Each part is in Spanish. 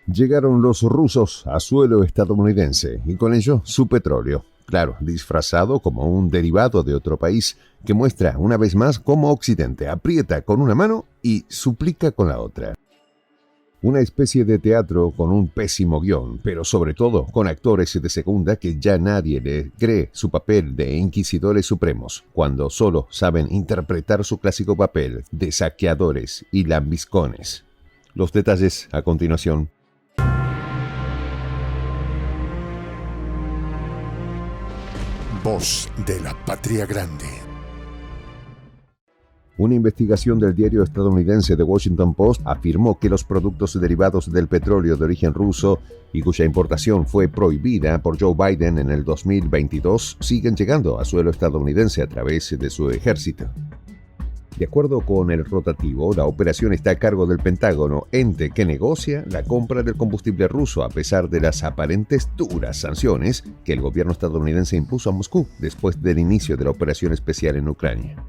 Llegaron los rusos a suelo estadounidense y con ello su petróleo, claro, disfrazado como un derivado de otro país que muestra una vez más cómo Occidente aprieta con una mano y suplica con la otra. Una especie de teatro con un pésimo guión, pero sobre todo con actores de segunda que ya nadie le cree su papel de inquisidores supremos, cuando solo saben interpretar su clásico papel de saqueadores y lambiscones. Los detalles a continuación. Voz de la Patria Grande. Una investigación del diario estadounidense The Washington Post afirmó que los productos derivados del petróleo de origen ruso y cuya importación fue prohibida por Joe Biden en el 2022 siguen llegando a suelo estadounidense a través de su ejército. De acuerdo con el rotativo, la operación está a cargo del Pentágono, ente que negocia la compra del combustible ruso a pesar de las aparentes duras sanciones que el gobierno estadounidense impuso a Moscú después del inicio de la operación especial en Ucrania.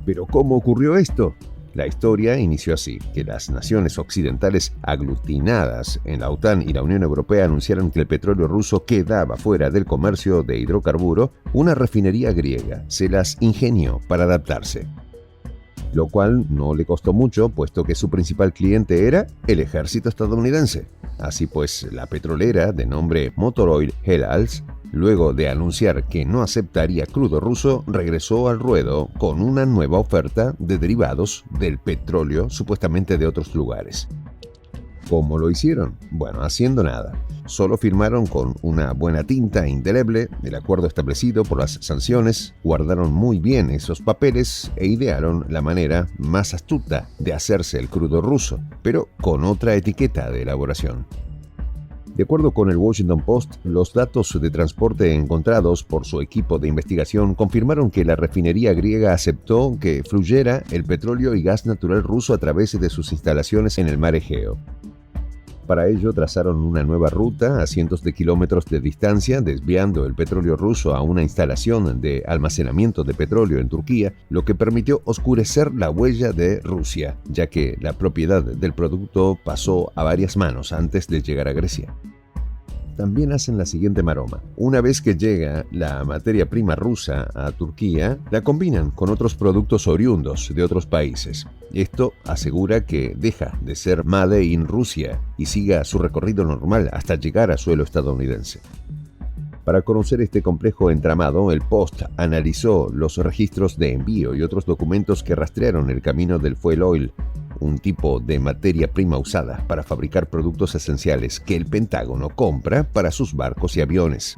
¿Pero cómo ocurrió esto? La historia inició así, que las naciones occidentales aglutinadas en la OTAN y la Unión Europea anunciaron que el petróleo ruso quedaba fuera del comercio de hidrocarburo. Una refinería griega se las ingenió para adaptarse, lo cual no le costó mucho, puesto que su principal cliente era el ejército estadounidense. Así pues, la petrolera, de nombre Motor Oil Helals, luego de anunciar que no aceptaría crudo ruso, regresó al ruedo con una nueva oferta de derivados del petróleo supuestamente de otros lugares. ¿Cómo lo hicieron? Bueno, haciendo nada. Solo firmaron con una buena tinta indeleble el acuerdo establecido por las sanciones, guardaron muy bien esos papeles e idearon la manera más astuta de hacerse el crudo ruso, pero con otra etiqueta de elaboración. De acuerdo con el Washington Post, los datos de transporte encontrados por su equipo de investigación confirmaron que la refinería griega aceptó que fluyera el petróleo y gas natural ruso a través de sus instalaciones en el mar Egeo. Para ello trazaron una nueva ruta a cientos de kilómetros de distancia, desviando el petróleo ruso a una instalación de almacenamiento de petróleo en Turquía, lo que permitió oscurecer la huella de Rusia, ya que la propiedad del producto pasó a varias manos antes de llegar a Grecia. También hacen la siguiente maroma. Una vez que llega la materia prima rusa a Turquía, la combinan con otros productos oriundos de otros países. Esto asegura que deja de ser Made in Rusia y siga su recorrido normal hasta llegar a suelo estadounidense. Para conocer este complejo entramado, el Post analizó los registros de envío y otros documentos que rastrearon el camino del fuel oil, un tipo de materia prima usada para fabricar productos esenciales que el Pentágono compra para sus barcos y aviones.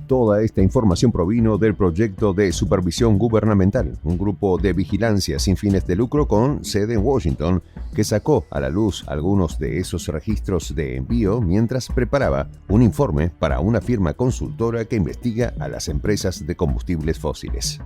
Toda esta información provino del Proyecto de Supervisión Gubernamental, un grupo de vigilancia sin fines de lucro con sede en Washington, que sacó a la luz algunos de esos registros de envío mientras preparaba un informe para una firma consultora que investiga a las empresas de combustibles fósiles.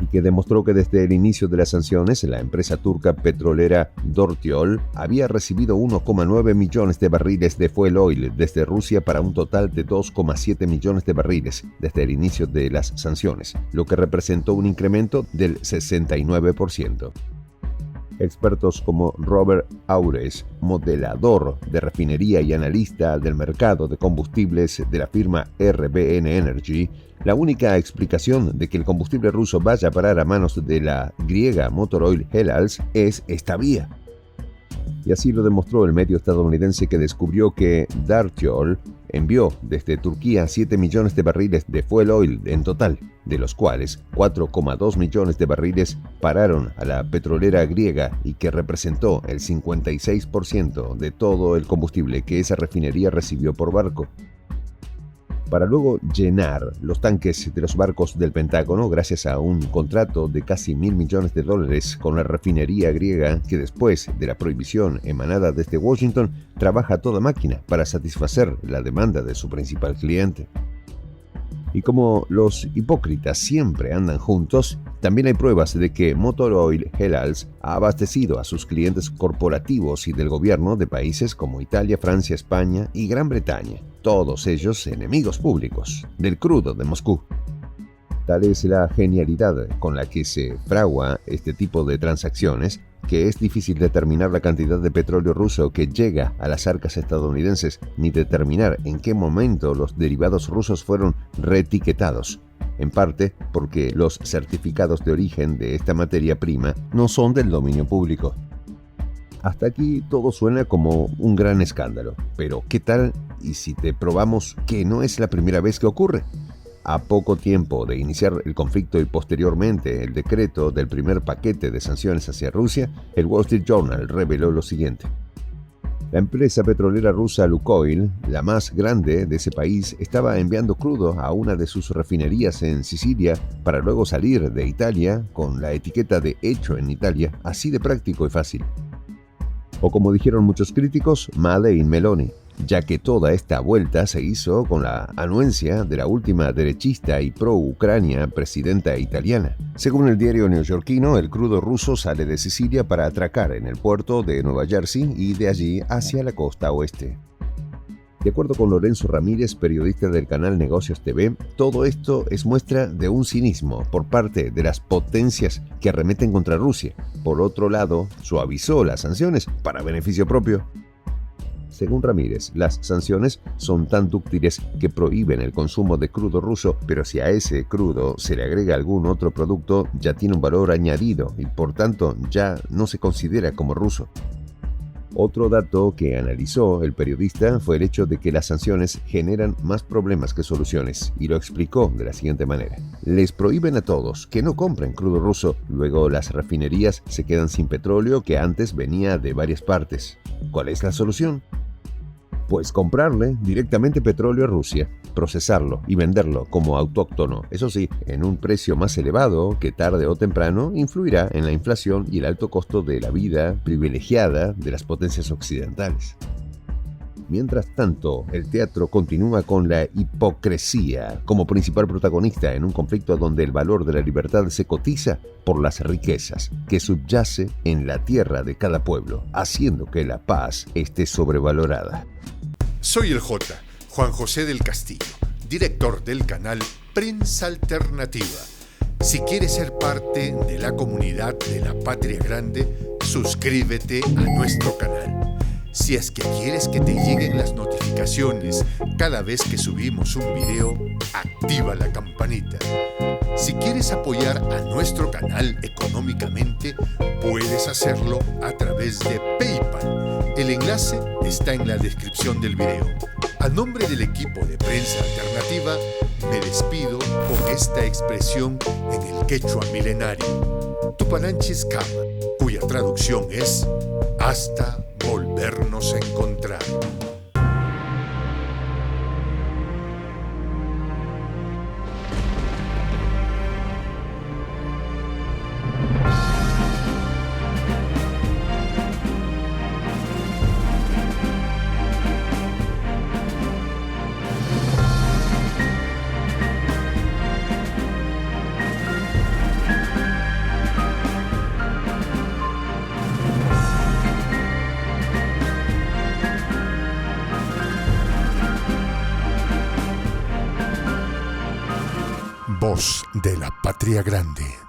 Y que demostró que desde el inicio de las sanciones, la empresa turca petrolera Dortiol había recibido 1,9 millones de barriles de fuel oil desde Rusia para un total de 2,7 millones de barriles desde el inicio de las sanciones, lo que representó un incremento del 69%. Expertos como Robert Aures, modelador de refinería y analista del mercado de combustibles de la firma RBN Energy, la única explicación de que el combustible ruso vaya a parar a manos de la griega Motor Oil Helals es esta vía. Y así lo demostró el medio estadounidense que descubrió que Dortiol envió desde Turquía 7 millones de barriles de fuel oil en total, de los cuales 4,2 millones de barriles pararon a la petrolera griega y que representó el 56% de todo el combustible que esa refinería recibió por barco. Para luego llenar los tanques de los barcos del Pentágono gracias a un contrato de casi $1.000 millones con la refinería griega que después de la prohibición emanada desde Washington trabaja a toda máquina para satisfacer la demanda de su principal cliente. Y como los hipócritas siempre andan juntos, también hay pruebas de que Motor Oil Helals ha abastecido a sus clientes corporativos y del gobierno de países como Italia, Francia, España y Gran Bretaña, todos ellos enemigos públicos del crudo de Moscú. Tal es la genialidad con la que se fragua este tipo de transacciones que es difícil determinar la cantidad de petróleo ruso que llega a las arcas estadounidenses, ni determinar en qué momento los derivados rusos fueron reetiquetados, en parte porque los certificados de origen de esta materia prima no son del dominio público. Hasta aquí todo suena como un gran escándalo, pero ¿qué tal y si te probamos que no es la primera vez que ocurre? A poco tiempo de iniciar el conflicto y posteriormente el decreto del primer paquete de sanciones hacia Rusia, el Wall Street Journal reveló lo siguiente. La empresa petrolera rusa Lukoil, la más grande de ese país, estaba enviando crudo a una de sus refinerías en Sicilia para luego salir de Italia con la etiqueta de hecho en Italia, así de práctico y fácil. O como dijeron muchos críticos, Made in Meloni, ya que toda esta vuelta se hizo con la anuencia de la última derechista y pro-Ucrania presidenta italiana. Según el diario neoyorquino, el crudo ruso sale de Sicilia para atracar en el puerto de Nueva Jersey y de allí hacia la costa oeste. De acuerdo con Lorenzo Ramírez, periodista del canal Negocios TV, todo esto es muestra de un cinismo por parte de las potencias que arremeten contra Rusia. Por otro lado, suavizó las sanciones para beneficio propio. Según Ramírez, las sanciones son tan dúctiles que prohíben el consumo de crudo ruso, pero si a ese crudo se le agrega algún otro producto, ya tiene un valor añadido y por tanto ya no se considera como ruso. Otro dato que analizó el periodista fue el hecho de que las sanciones generan más problemas que soluciones, y lo explicó de la siguiente manera. Les prohíben a todos que no compren crudo ruso, luego las refinerías se quedan sin petróleo que antes venía de varias partes. ¿Cuál es la solución? Pues comprarle directamente petróleo a Rusia, procesarlo y venderlo como autóctono, eso sí, en un precio más elevado que tarde o temprano influirá en la inflación y el alto costo de la vida privilegiada de las potencias occidentales. Mientras tanto, el teatro continúa con la hipocresía como principal protagonista en un conflicto donde el valor de la libertad se cotiza por las riquezas que subyace en la tierra de cada pueblo, haciendo que la paz esté sobrevalorada. Soy el J, Juan José del Castillo, director del canal Prensa Alternativa. Si quieres ser parte de la comunidad de la Patria Grande, suscríbete a nuestro canal. Si es que quieres que te lleguen las notificaciones cada vez que subimos un video, activa la campanita. Si quieres apoyar a nuestro canal económicamente, puedes hacerlo a través de PayPal. El enlace está en la descripción del video. A nombre del equipo de Prensa Alternativa, me despido con esta expresión en el quechua milenario, Tupananchis Kama, cuya traducción es hasta volvernos a encontrar. Voz de la Patria Grande.